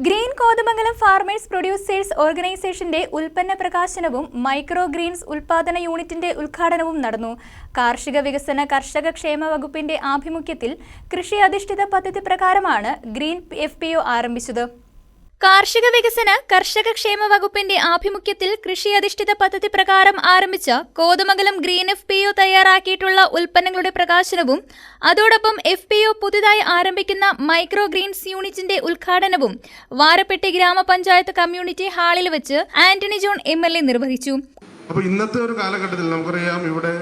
Green Kothamangalam farmers producers ഓർഗനൈസേഷന്റെ ഉൽപ്പന്ന പ്രകാശനവും മൈക്രോ ഗ്രീൻസ് ഉൽപാദന യൂണിറ്റിന്റെ ഉദ്ഘാടനവും നടന്നു. കാർഷിക വികസന കർഷക ക്ഷേമ വകുപ്പിന്റെ ആഭിമുഖ്യത്തിൽ കൃഷി അധിഷ്ഠിത പദ്ധതി പ്രകാരമാണ് ഗ്രീൻ FPO ആരംഭിച്ചത്. കാർഷിക വികസന കർഷക ക്ഷേമ വകുപ്പിന്റെ ആഭിമുഖ്യത്തിൽ കൃഷി അധിഷ്ഠിത പദ്ധതി പ്രകാരം ആരംഭിച്ച കോതമംഗലം ഗ്രീൻ FPO തയ്യാറാക്കിയിട്ടുള്ള ഉൽപ്പന്നങ്ങളുടെ പ്രകാശനവും അതോടൊപ്പം FPO പുതുതായി ആരംഭിക്കുന്ന മൈക്രോ ഗ്രീൻസ് യൂണിറ്റിന്റെ ഉദ്ഘാടനവും വാരപ്പെട്ടി ഗ്രാമപഞ്ചായത്ത് കമ്മ്യൂണിറ്റി ഹാളിൽ വെച്ച് ആന്റണി ജോൺ MLA നിർവഹിച്ചു. അപ്പോൾ ഇന്നത്തെ ഒരു കാലഘട്ടത്തിൽ നമുക്കറിയാം, ഇവിടെ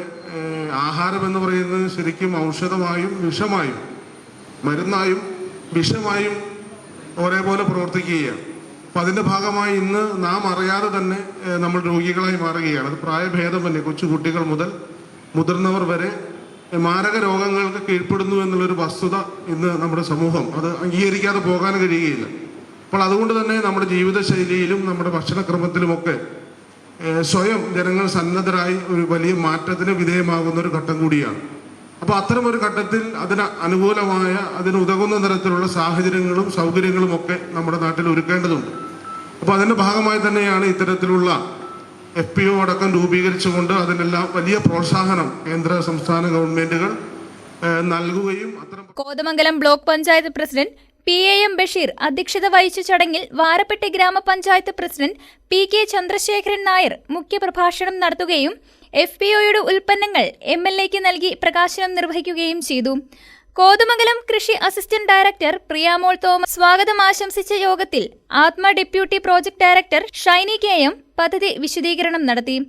ആഹാരം എന്ന് പറയുന്നത് ശരിക്കും ഔഷധമായും വിഷമായും മരുന്നായും വിഷമായും ഒരേപോലെ പ്രവർത്തിക്കുകയാണ്. അപ്പം അതിൻ്റെ ഭാഗമായി ഇന്ന് നാം അറിയാതെ തന്നെ നമ്മൾ രോഗികളായി മാറുകയാണ്. അത് പ്രായഭേദമന്യേ കൊച്ചുകുട്ടികൾ മുതൽ മുതിർന്നവർ വരെ മാരക രോഗങ്ങൾക്ക് കീഴ്പ്പെടുന്നു എന്നുള്ളൊരു വസ്തുത ഇന്ന് നമ്മുടെ സമൂഹം അത് അംഗീകരിക്കാതെ പോകാൻ കഴിയുകയില്ല. അപ്പോൾ അതുകൊണ്ട് തന്നെ നമ്മുടെ ജീവിതശൈലിയിലും നമ്മുടെ ഭക്ഷണക്രമത്തിലുമൊക്കെ സ്വയം ജനങ്ങൾ സന്നദ്ധരായി ഒരു വലിയ മാറ്റത്തിന് വിധേയമാകുന്ന ഒരു ഘട്ടം കൂടിയാണ്. അപ്പോൾ അത്തരം ഒരു ഘട്ടത്തിൽ അതിന് അനുകൂലമായ അതിന് ഉതകുന്ന തരത്തിലുള്ള സാഹചര്യങ്ങളും സൗകര്യങ്ങളും ഒക്കെ നമ്മുടെ നാട്ടിൽ ഒരുക്കേണ്ടതുണ്ട്. അപ്പോൾ അതിൻ്റെ ഭാഗമായി തന്നെയാണ് ഇത്തരത്തിലുള്ള FPO അടക്കം രൂപീകരിച്ചുകൊണ്ട് അതിനെല്ലാം വലിയ പ്രോത്സാഹനം കേന്ദ്ര സംസ്ഥാന ഗവൺമെന്റുകൾ നൽകുകയും Kothamangalam block panchayat president PAM Basheer അധ്യക്ഷത വഹിച്ച ചടങ്ങിൽ വാരപ്പെട്ടി ഗ്രാമപഞ്ചായത്ത് പ്രസിഡന്റ് PK ചന്ദ്രശേഖരൻ നായർ മുഖ്യപ്രഭാഷണം നടത്തുകയും FPOയുടെ ഉൽപ്പന്നങ്ങൾ MLAക്ക് നൽകി പ്രകാശനം നിർവഹിക്കുകയും ചെയ്തു. കോതമംഗലം കൃഷി അസിസ്റ്റന്റ് ഡയറക്ടർ പ്രിയാമോൾ തോമസ് സ്വാഗതം ആശംസിച്ച യോഗത്തിൽ ATMA deputy project director Shiny KM പദ്ധതി വിശദീകരണം നടത്തി.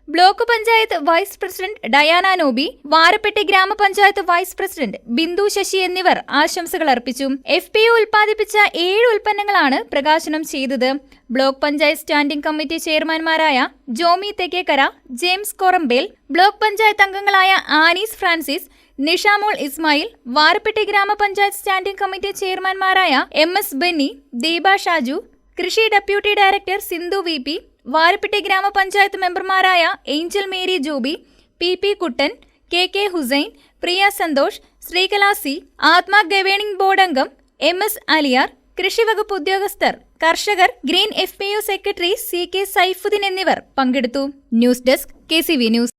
Block panchayat vice president Diana Noby, Varappetty grama panchayat vice president Bindu Sasi എന്നിവർ ആശംസകൾ അർപ്പിച്ചു. FPO ഉൽപ്പാദിപ്പിച്ച 7 ഉൽപ്പന്നങ്ങളാണ് പ്രകാശനം ചെയ്തത്. ബ്ലോക്ക് പഞ്ചായത്ത് സ്റ്റാൻഡിംഗ് കമ്മിറ്റി ചെയർമാൻമാരായ ജോമി തെക്കേക്കര, ജെയിംസ് കൊറമ്പേൽ, ബ്ലോക്ക് പഞ്ചായത്ത് അംഗങ്ങളായ Anees Francis, Nishamol Ismail, Varappetty gramapanchayat standing committee ചെയർമാൻമാരായ MS ബെന്നി, ദീപ ഷാജു, കൃഷി deputy director Sindhu VP, Varappetty gramapanchayat മെമ്പർമാരായ Angel Mary Joby, PP Kuttan, KK Hussain, Priya Santhosh, Sreekala C, Atma governing board അംഗം MS അലിയാർ, കൃഷി വകുപ്പ് ഉദ്യോഗസ്ഥർ, കർഷകർ, green FPO secretary CK Saifuddin എന്നിവർ പങ്കെടുത്തു. News desk KCV news.